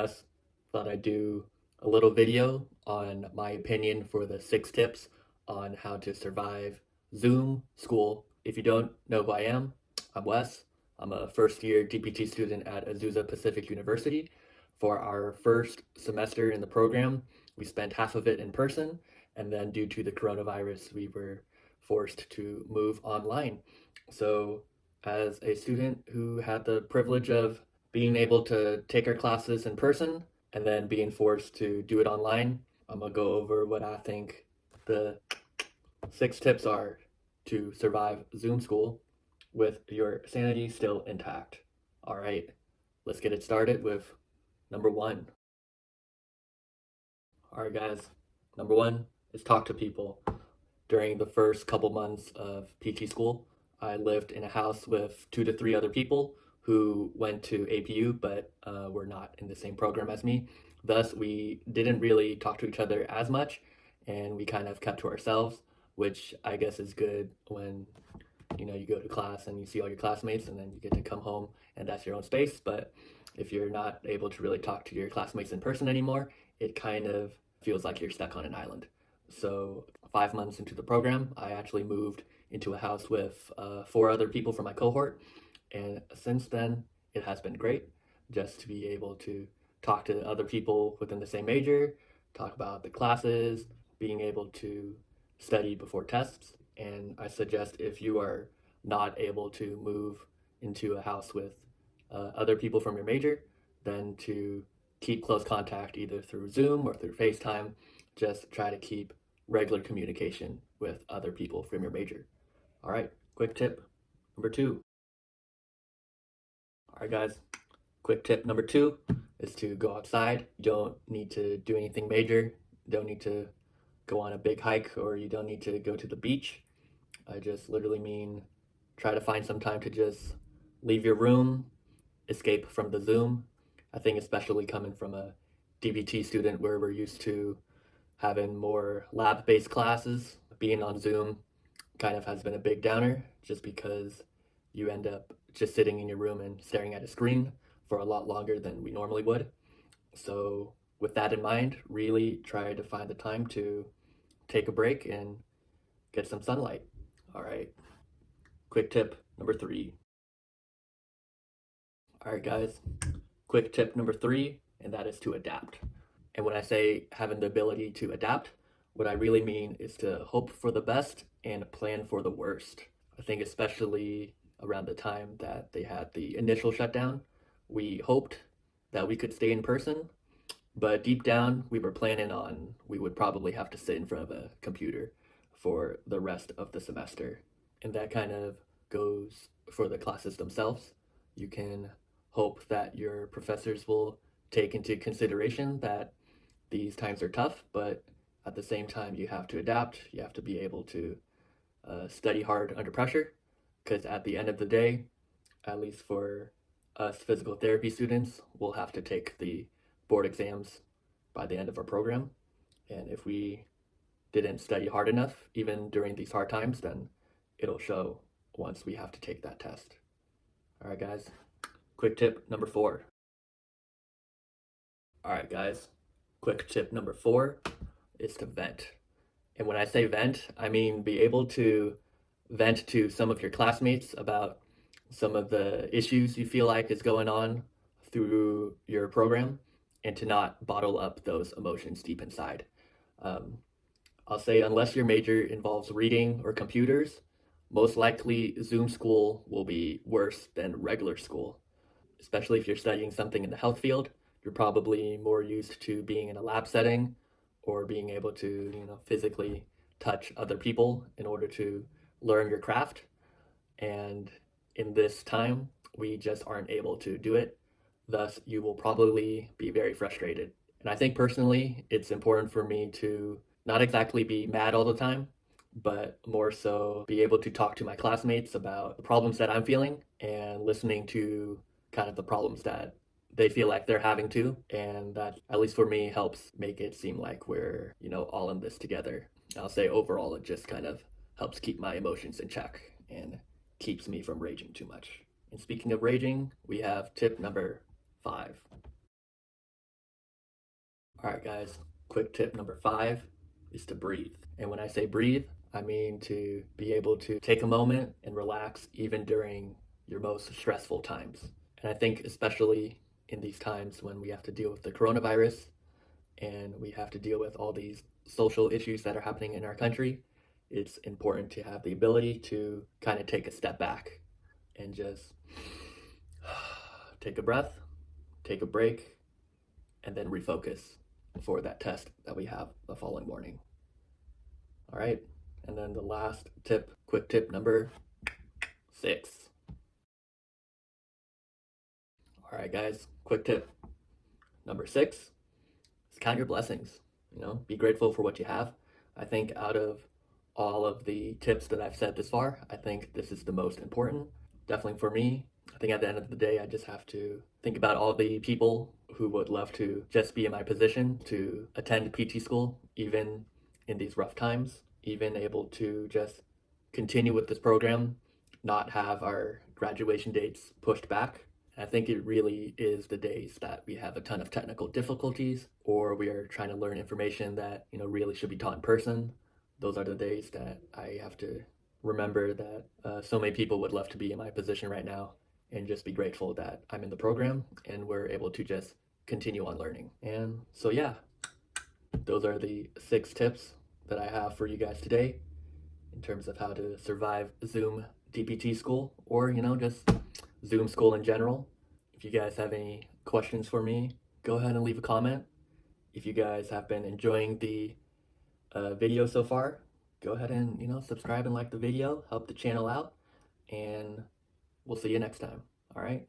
Wes. Thought I'd do a little video on my opinion for the 6 tips on how to survive Zoom school. If you don't know who I am, I'm Wes. I'm a first year DPT student at Azusa Pacific University. For our first semester in the program, we spent half of it in person, and then due to the coronavirus, we were forced to move online. So, as a student who had the privilege of being able to take our classes in person and then being forced to do it online, I'm gonna go over what I think the 6 tips are to survive Zoom school with your sanity still intact. All right, let's get it started with number one. All right, guys, number one is talk to people. During the first couple months of PT school, I lived in a house with 2 to 3 other people who went to APU but were not in the same program as me. Thus, we didn't really talk to each other as much, and we kind of kept to ourselves, which I guess is good when you go to class and you see all your classmates, and then you get to come home and that's your own space. But if you're not able to really talk to your classmates in person anymore, it kind of feels like you're stuck on an island. So 5 months into the program, I actually moved into a house with 4 other people from my cohort. And since then, it has been great just to be able to talk to other people within the same major, talk about the classes, being able to study before tests. And I suggest if you are not able to move into a house with other people from your major, then to keep close contact either through Zoom or through FaceTime. Just try to keep regular communication with other people from your major. All right, quick tip number 2. All right, guys, quick tip number 2 is to go outside. You don't need to do anything major. You don't need to go on a big hike, or you don't need to go to the beach. I just literally mean try to find some time to just leave your room, escape from the Zoom. I think especially coming from a DPT student where we're used to having more lab-based classes, being on Zoom kind of has been a big downer just because you end up just sitting in your room and staring at a screen for a lot longer than we normally would. So with that in mind, really try to find the time to take a break and get some sunlight. All right, quick tip number 3. All right, guys, quick tip number 3, and that is to adapt. And when I say having the ability to adapt, what I really mean is to hope for the best and plan for the worst. I think especially around the time that they had the initial shutdown, we hoped that we could stay in person, but deep down we were planning on we would probably have to sit in front of a computer for the rest of the semester. And that kind of goes for the classes themselves. You can hope that your professors will take into consideration that these times are tough, but at the same time, you have to adapt. You have to be able to study hard under pressure, because at the end of the day, at least for us physical therapy students, we'll have to take the board exams by the end of our program. And if we didn't study hard enough, even during these hard times, then it'll show once we have to take that test. All right, guys, quick tip number 4. All right, guys, quick tip number 4 is to vent. And when I say vent, I mean be able to vent to some of your classmates about some of the issues you feel like is going on through your program, and to not bottle up those emotions deep inside. Um, I'll say, unless your major involves reading or computers, most likely Zoom school will be worse than regular school. Especially if you're studying something in the health field, you're probably more used to being in a lab setting or being able to, physically touch other people in order to learn your craft. And in this time, we just aren't able to do it. Thus, you will probably be very frustrated. And I think personally, it's important for me to not exactly be mad all the time, but more so be able to talk to my classmates about the problems that I'm feeling and listening to kind of the problems that they feel like they're having too. And that, at least for me, helps make it seem like we're, all in this together. I'll say overall, it just kind of helps keep my emotions in check and keeps me from raging too much. And speaking of raging, we have tip number 5. All right, guys, quick tip number 5 is to breathe. And when I say breathe, I mean to be able to take a moment and relax even during your most stressful times. And I think, especially in these times when we have to deal with the coronavirus and we have to deal with all these social issues that are happening in our country, it's important to have the ability to kind of take a step back and just take a breath, take a break, and then refocus for that test that we have the following morning. All right. And then the last tip, quick tip number 6. All right, guys, quick tip number 6 is count your blessings. Be grateful for what you have. I think out of all of the tips that I've said this far, I think this is the most important. Definitely for me, I think at the end of the day, I just have to think about all the people who would love to just be in my position to attend PT school, even in these rough times, even able to just continue with this program, not have our graduation dates pushed back. I think it really is the days that we have a ton of technical difficulties or we are trying to learn information that, really should be taught in person. Those are the days that I have to remember that so many people would love to be in my position right now and just be grateful that I'm in the program and we're able to just continue on learning. And so, yeah, those are the 6 tips that I have for you guys today in terms of how to survive Zoom DPT school or, just Zoom school in general. If you guys have any questions for me, go ahead and leave a comment. If you guys have been enjoying the video so far, go ahead and, subscribe and like the video, help the channel out, and we'll see you next time. All right.